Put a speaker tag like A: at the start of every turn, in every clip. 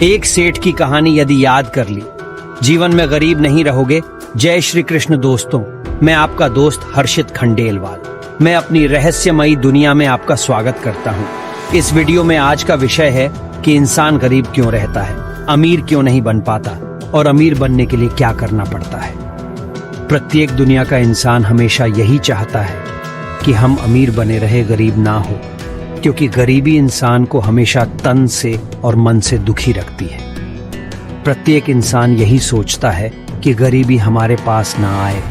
A: एक सेठ की कहानी यदि याद कर ली, जीवन में गरीब नहीं रहोगे। जय श्री कृष्ण दोस्तों, मैं आपका दोस्त हर्षित खंडेलवाल। मैं अपनी रहस्यमयी दुनिया में आपका स्वागत करता हूँ। इस वीडियो में आज का विषय है कि इंसान गरीब क्यों रहता है, अमीर क्यों नहीं बन पाता और अमीर बनने के लिए क्या करना पड़ता है। प्रत्येक दुनिया का इंसान हमेशा यही चाहता है कि हम अमीर बने रहे, गरीब ना हो, क्योंकि गरीबी इंसान को हमेशा तन से और मन से दुखी रखती है। प्रत्येक इंसान यही सोचता है कि गरीबी हमारे पास ना आए।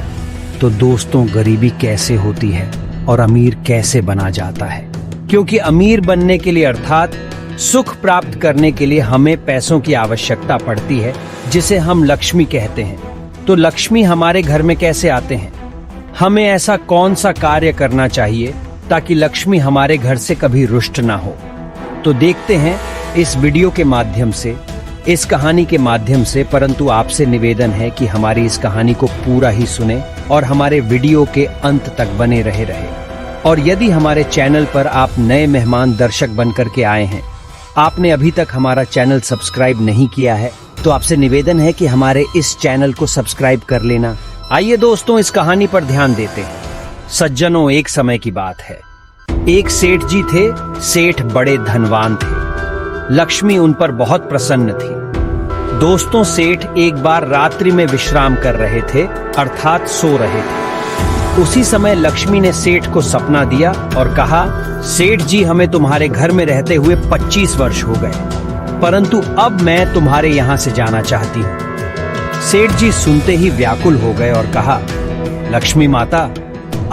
A: तो दोस्तों, गरीबी कैसे होती है और अमीर कैसे बना जाता है? क्योंकि अमीर बनने के लिए अर्थात सुख प्राप्त करने के लिए हमें पैसों की आवश्यकता पड़ती है, जिसे हम लक्ष्मी कहते हैं। तो लक्ष्मी हमारे घर में कैसे आते हैं? हमें ऐसा कौन सा कार्य करना चाहिए ताकि लक्ष्मी हमारे घर से कभी रुष्ट ना हो? तो देखते हैं इस वीडियो के माध्यम से, इस कहानी के माध्यम से। परंतु आपसे निवेदन है कि हमारी इस कहानी को पूरा ही सुने और हमारे वीडियो के अंत तक बने रहे। और यदि हमारे चैनल पर आप नए मेहमान दर्शक बनकर के आए हैं, आपने अभी तक हमारा चैनल सब्सक्राइब नहीं किया है, तो आपसे निवेदन है कि हमारे इस चैनल को सब्सक्राइब कर लेना। आइए दोस्तों, इस कहानी पर ध्यान देते हैं। सज्जनों, एक समय की बात है। एक सेठ जी थे। सेठ बड़े धनवान थे। लक्ष्मी उन पर बहुत प्रसन्न थी। दोस्तों, सेठ एक बार रात्रि में विश्राम कर रहे थे, अर्थात सो रहे थे। उसी समय लक्ष्मी ने सेठ को सपना दिया और कहा, सेठ जी, हमें तुम्हारे घर में रहते हुए 25 वर्ष हो गए, परंतु अब मैं तुम्हारे यहां से जाना चाहती हूं। सेठ जी सुनते ही व्याकुल हो गए और कहा, लक्ष्मी माता,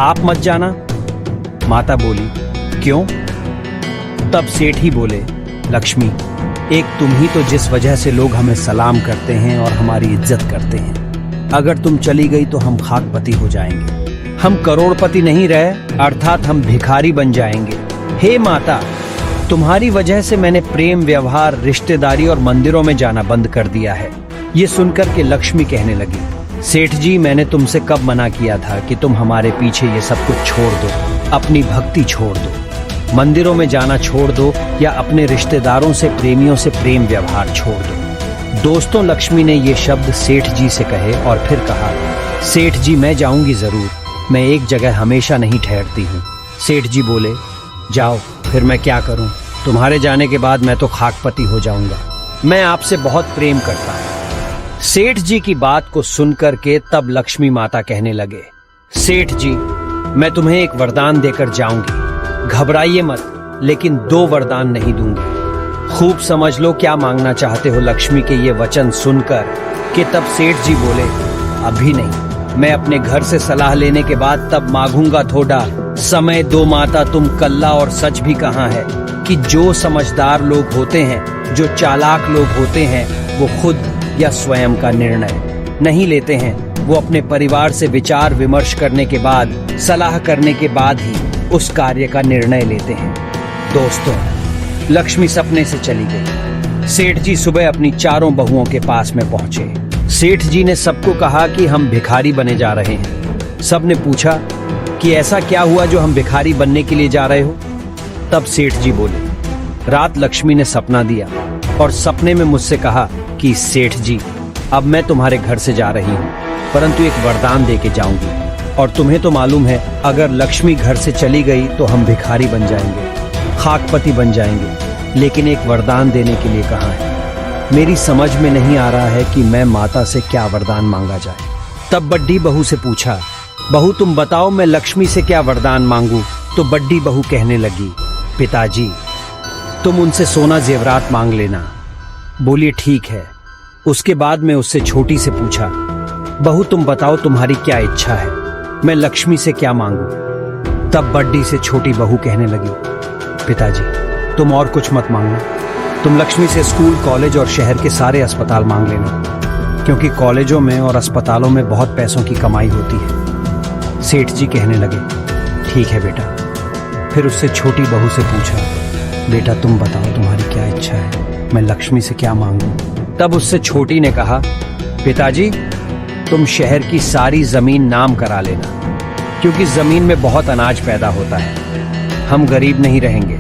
A: आप मत जाना। माता बोली, क्यों? तब सेठ ही बोले, लक्ष्मी, एक तुम ही तो जिस वजह से लोग हमें सलाम करते हैं और हमारी इज्जत करते हैं। अगर तुम चली गई तो हम खाकपति हो जाएंगे। हम करोड़पति नहीं रहे, अर्थात हम भिखारी बन जाएंगे। हे माता, तुम्हारी वजह से मैंने प्रेम, व्यवहार, रिश्तेदारी और मंदिरों में जाना बंद कर दिया है। ये सुनकर के लक्ष्मी कहने लगी, सेठ जी, मैंने तुमसे कब मना किया था कि तुम हमारे पीछे ये सब कुछ छोड़ दो, अपनी भक्ति छोड़ दो, मंदिरों में जाना छोड़ दो, या अपने रिश्तेदारों से, प्रेमियों से प्रेम व्यवहार छोड़ दो। दोस्तों, लक्ष्मी ने ये शब्द सेठ जी से कहे और फिर कहा, सेठ जी, मैं जाऊंगी जरूर, मैं एक जगह हमेशा नहीं ठहरती हूँ। सेठ जी बोले, जाओ, फिर मैं क्या करूँ? तुम्हारे जाने के बाद मैं तो खाकपति हो जाऊंगा। मैं आपसे बहुत प्रेम करता हूँ। सेठ जी की बात को सुनकर के तब लक्ष्मी माता कहने लगे, सेठ जी, मैं तुम्हें एक वरदान देकर जाऊंगी। घबराइए मत, लेकिन 2 वरदान नहीं दूंगी। खूब समझ लो क्या मांगना चाहते हो। लक्ष्मी के ये वचन सुनकर कि तब सेठ जी बोले, अभी नहीं, मैं अपने घर से सलाह लेने के बाद तब मांगूंगा। थोड़ा समय दो माता, तुम कल्ला और सच भी कहाँ है कि जो समझदार लोग होते हैं, जो चालाक लोग होते हैं, वो खुद या स्वयं का निर्णय नहीं लेते हैं। वो अपने परिवार से विचार विमर्श करने के बाद, सलाह करने के बाद ही उस कार्य का निर्णय लेते हैं। दोस्तों, लक्ष्मी सपने से चली गई। सेठ जी सुबह अपनी 4 बहुओं के पास में पहुंचे। सेठ जी ने सबको कहा कि हम भिखारी बने जा रहे हैं। सबने पूछा कि ऐसा क्या हुआ जो हम भिखारी बनने के लिए जा रहे हो? तब सेठ जी बोले, रात लक्ष्मी ने सपना दिया और सपने में मुझसे कहा कि सेठ जी, अब मैं तुम्हारे घर से जा रही हूँ, परंतु एक वरदान दे के जाऊंगी। और तुम्हें तो मालूम है, अगर लक्ष्मी घर से चली गई तो हम भिखारी बन जाएंगे, खाकपति बन जाएंगे। लेकिन एक वरदान देने के लिए कहा है। मेरी समझ में नहीं आ रहा है कि मैं माता से क्या वरदान मांगा जाए। तब बड्डी बहू से पूछा, बहू तुम बताओ, मैं लक्ष्मी से क्या वरदान मांगू? तो बड्डी बहू कहने लगी, पिताजी, तुम उनसे सोना जेवरात मांग लेना। बोलिए, ठीक है। उसके बाद में उससे छोटी से पूछा, बहू तुम बताओ, तुम्हारी क्या इच्छा है? मैं लक्ष्मी से क्या मांगू? तब बड्डी से छोटी बहू कहने लगी, पिताजी, तुम और कुछ मत मांगना। तुम लक्ष्मी से स्कूल, कॉलेज और शहर के सारे अस्पताल मांग लेना, क्योंकि कॉलेजों में और अस्पतालों में बहुत पैसों की कमाई होती है। सेठ जी कहने लगे, ठीक है बेटा। फिर उससे छोटी बहू से पूछा, बेटा तुम बताओ, तुम्हारी क्या इच्छा है? मैं लक्ष्मी से क्या मांगू? तब उससे छोटी ने कहा, पिताजी, तुम शहर की सारी जमीन नाम करा लेना, क्योंकि जमीन में बहुत अनाज पैदा होता है। हम गरीब नहीं रहेंगे।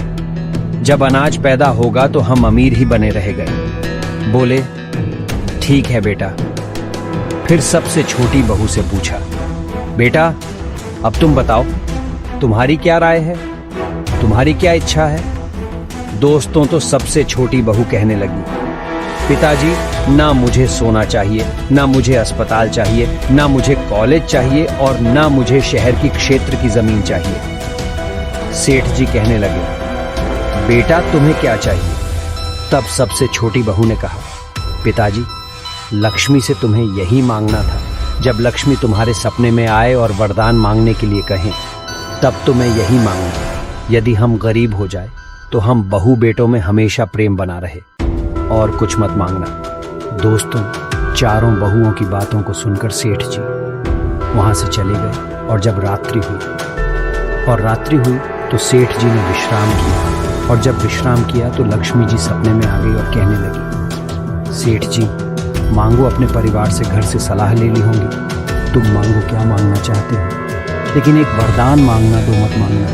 A: जब अनाज पैदा होगा तो हम अमीर ही बने रह गए। बोले, ठीक है बेटा। फिर सबसे छोटी बहू से पूछा, बेटा अब तुम बताओ, तुम्हारी क्या राय है, तुम्हारी क्या इच्छा है? दोस्तों तो सबसे छोटी बहू कहने लगी, पिताजी ना मुझे सोना चाहिए, ना मुझे अस्पताल चाहिए, ना मुझे कॉलेज चाहिए और ना मुझे शहर की क्षेत्र की जमीन चाहिए। सेठ जी कहने लगे, बेटा तुम्हें क्या चाहिए? तब सबसे छोटी बहू ने कहा, पिताजी लक्ष्मी से तुम्हें यही मांगना था। जब लक्ष्मी तुम्हारे सपने में आए और वरदान मांगने के लिए कहें, तब तुम्हें यही मांगना, यदि हम गरीब हो जाए तो हम बहू बेटों में हमेशा प्रेम बना रहे, और कुछ मत मांगना। दोस्तों, चारों बहुओं की बातों को सुनकर सेठ जी वहां से चले गए। और जब रात्रि हुई तो सेठ जी ने विश्राम किया, और जब विश्राम किया तो लक्ष्मी जी सपने में आ गई और कहने लगी, सेठ जी मांगो, अपने परिवार से घर से सलाह ले ली होंगी, तुम मांगो, क्या मांगना चाहते हो, लेकिन एक वरदान मांगना, दो मत मांगना,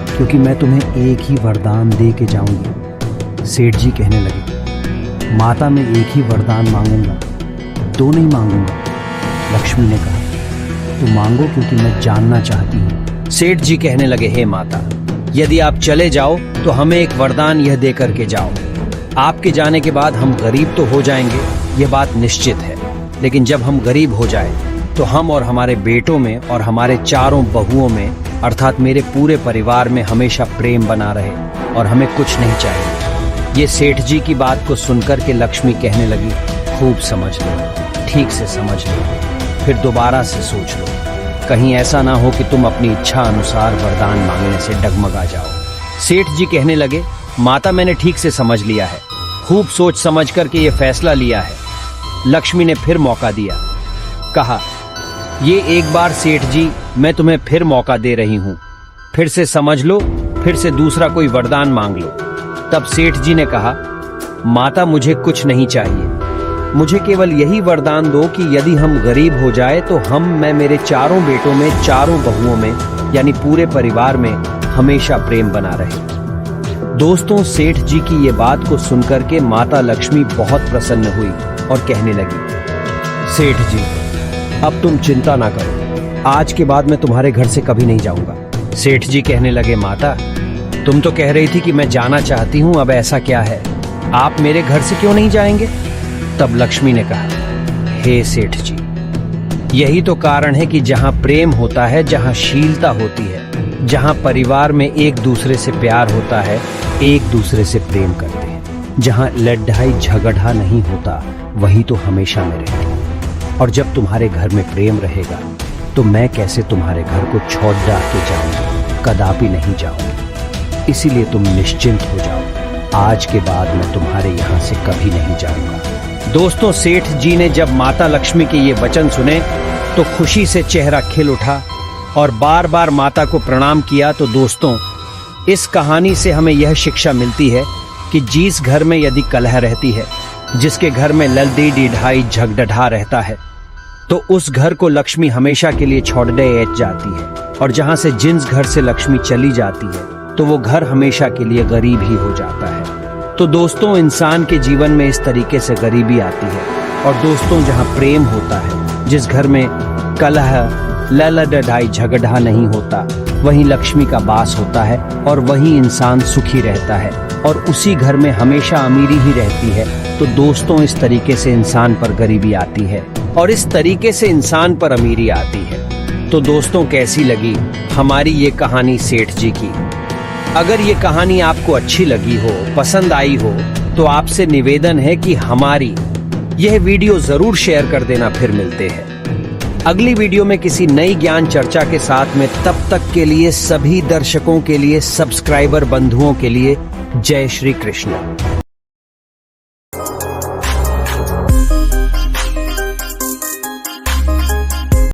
A: क्योंकि मैं तुम्हें एक ही वरदान दे के जाऊंगी। सेठ जी कहने लगे, माता मैं एक ही वरदान मांगूंगा, दो नहीं मांगूंगा। लक्ष्मी ने कहा, तुम मांगो, क्योंकि मैं जानना चाहती हूँ। सेठ जी कहने लगे, हे माता, यदि आप चले जाओ तो हमें एक वरदान यह दे करके जाओ। आपके जाने के बाद हम गरीब तो हो जाएंगे, यह बात निश्चित है, लेकिन जब हम गरीब हो जाए तो हम और हमारे बेटों में और हमारे चारों बहुओं में, अर्थात मेरे पूरे परिवार में हमेशा प्रेम बना रहे और हमें कुछ नहीं चाहिए। ये सेठ जी की बात को सुनकर के लक्ष्मी कहने लगी, खूब समझ लो, ठीक से समझ लो, फिर दोबारा से सोच लो, कहीं ऐसा ना हो कि तुम अपनी इच्छा अनुसार वरदान मांगने से डगमगा जाओ। सेठ जी कहने लगे, माता मैंने ठीक से समझ लिया है, खूब सोच समझ करके ये फैसला लिया है। लक्ष्मी ने फिर मौका दिया, कहा, ये एक बार सेठ जी मैं तुम्हें फिर मौका दे रही हूं, फिर से समझ लो, फिर से दूसरा कोई वरदान मांग लो। तब सेठ जी ने कहा, माता मुझे कुछ नहीं चाहिए, मुझे केवल यही वरदान दो कि यदि हम गरीब हो जाए तो मैं मेरे चारों बेटों में, चारों बहुओं में, यानी पूरे परिवार में हमेशा प्रेम बना रहे। दोस्तों, सेठ जी की ये बात को सुनकर के माता लक्ष्मी बहुत प्रसन्न हुई और कहने लगी, सेठ जी अब तुम चिंता ना करो, आज के बाद मैं तुम्हारे घर से कभी नहीं जाऊंगा। सेठ जी कहने लगे, माता तुम तो कह रही थी कि मैं जाना चाहती हूं, अब ऐसा क्या है, आप मेरे घर से क्यों नहीं जाएंगे? तब लक्ष्मी ने कहा, हे सेठ जी, यही तो कारण है कि जहां प्रेम होता है, जहां शीलता होती है, जहां परिवार में एक दूसरे से प्यार होता है, एक दूसरे से प्रेम करते हैं, जहां लड़ाई झगड़ा नहीं होता, वही तो हमेशा में रहती है। और जब तुम्हारे घर में प्रेम रहेगा तो मैं कैसे तुम्हारे घर को छोड़ डाल के जाऊंगी, कदापि नहीं जाऊंगी। इसीलिए तुम निश्चिंत हो जाओ, आज के बाद मैं तुम्हारे यहाँ से कभी नहीं जाऊंगा। दोस्तों, सेठ जी ने जब माता लक्ष्मी के ये वचन सुने तो खुशी से चेहरा खिल उठा और बार बार माता को प्रणाम किया। तो दोस्तों, इस कहानी से हमें यह शिक्षा मिलती है कि जिस घर में यदि कलह रहती है, जिसके घर में लड़ाई ढिढाई झगड़ा रहता है, तो उस घर को लक्ष्मी हमेशा के लिए छोड़ दे जाती है। और जहां से जिस घर से लक्ष्मी चली जाती है तो वो घर हमेशा के लिए गरीब ही हो जाता है। तो दोस्तों, इंसान के जीवन में इस तरीके से गरीबी आती है। और दोस्तों, जहां प्रेम होता है, जिस घर में कलह लड़ाई झगड़ा नहीं होता, वहीं लक्ष्मी का वास होता है और वहीं इंसान सुखी रहता है और उसी घर में हमेशा अमीरी ही रहती है। तो दोस्तों, इस तरीके से इंसान पर गरीबी आती है और इस तरीके से इंसान पर अमीरी आती है। तो दोस्तों, कैसी लगी हमारी ये कहानी सेठ जी की? अगर ये कहानी आपको अच्छी लगी हो, पसंद आई हो, तो आपसे निवेदन है कि हमारी यह वीडियो जरूर शेयर कर देना। फिर मिलते हैं अगली वीडियो में किसी नई ज्ञान चर्चा के साथ में। तब तक के लिए सभी दर्शकों के लिए, सब्सक्राइबर बंधुओं के लिए जय श्री कृष्ण।